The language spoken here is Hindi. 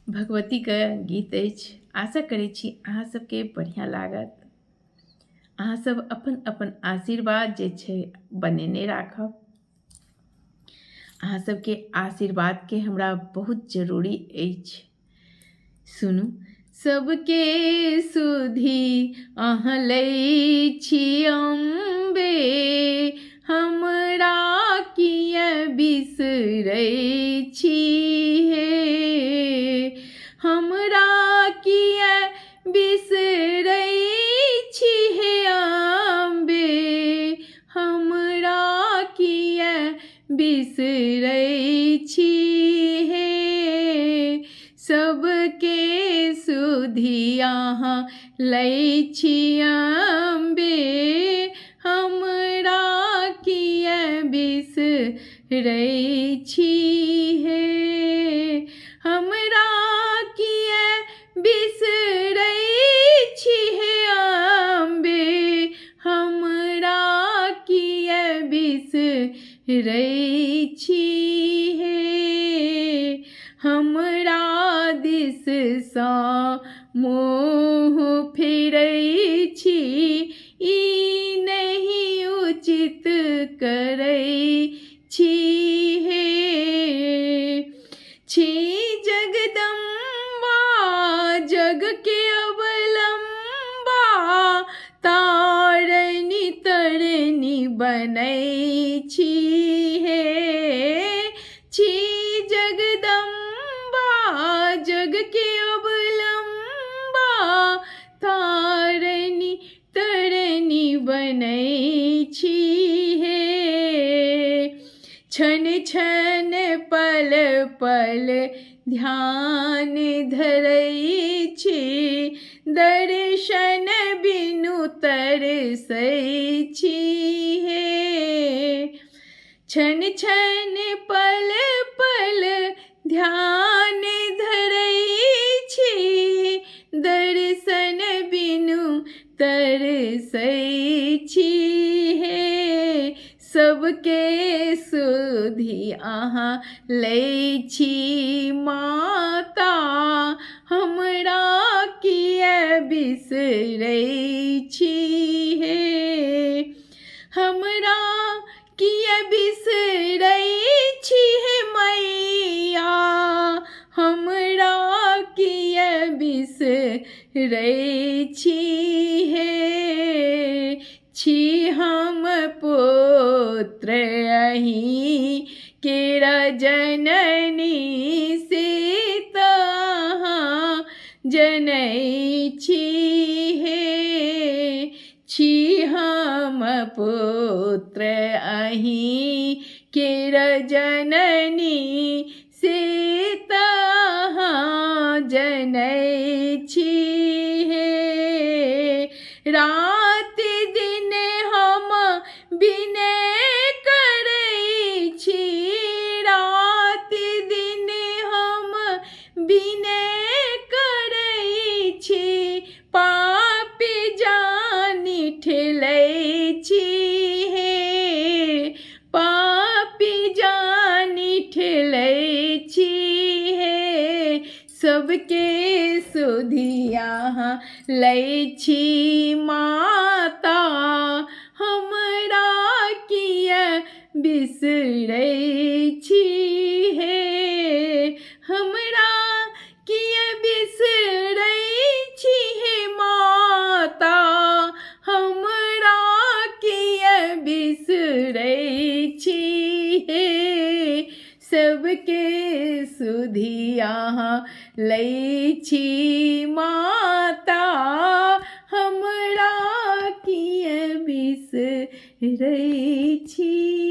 भगवतीके गीत अछि। आशा करै छी अहाँ सबके बढ़िआँ लागत। अहाँ सब अपन अपन आशीर्वाद जे छै बनेने राखब। अहाँ सबके आशीर्वादके हमरा बहुत जरूरी अछि। सुनू, सबके सुधी अहाँ लै छी अम्बे, हमरा किए बिसरै छी हे, हमरा किए बिसरै छी हे अम्बे, हमरा किए बिसरै छी हे। सबके सुधी अहाँ लै छी अम्बे, हमरा किए बिसरै छी हे, हमरा किए बिसरै छी हे अम्बे, हमरा किए बिसरै छी हे। हमरा दिससँ मुँह फेरै छी, ई नहीं उचित करै छी हे। छी जगदम्बा जग के अवलंबा, तारनी तरनी बनै छी हे। छी जगदम्बा जग के अवलंबा, तारनी तरनी बनै छी हे। क्षण क्षण पल पल ध्यान धरै छी, दर्शन बिनु तरसै छी हे। क्षण क्षण पल पल ध्यान धरै छी, दर्शन बिनु तरसै छी हे। सबके सुधी अहाँ लै छी माता, हमरा किए बिसरै छी हे, हमरा किए बिसरै छी हे मैया, हमरा किए बिसरै छी हे। छी हम पुत्र अहीं केरा जननी, सीता अहाँ जनै छी हे। छी हम पुत्र अहीं केरा जननी, सीता अहाँ जनै छी हे। रात दिन हम बिनय करै छी, रात दिन हम बिनय करै छी, पापी जानि ठेलै छी हे, पापी जानि ठेलै छी हे। सबके सुधी अहाँ लै छी माता, हमरा किए बिसरै छी हे, हमरा किए बिसरै छी हे माता, हमरा किए बिसरै छी हे। सबके सुधी अहाँ लै छी माता, हमरा किए बिसरै छी।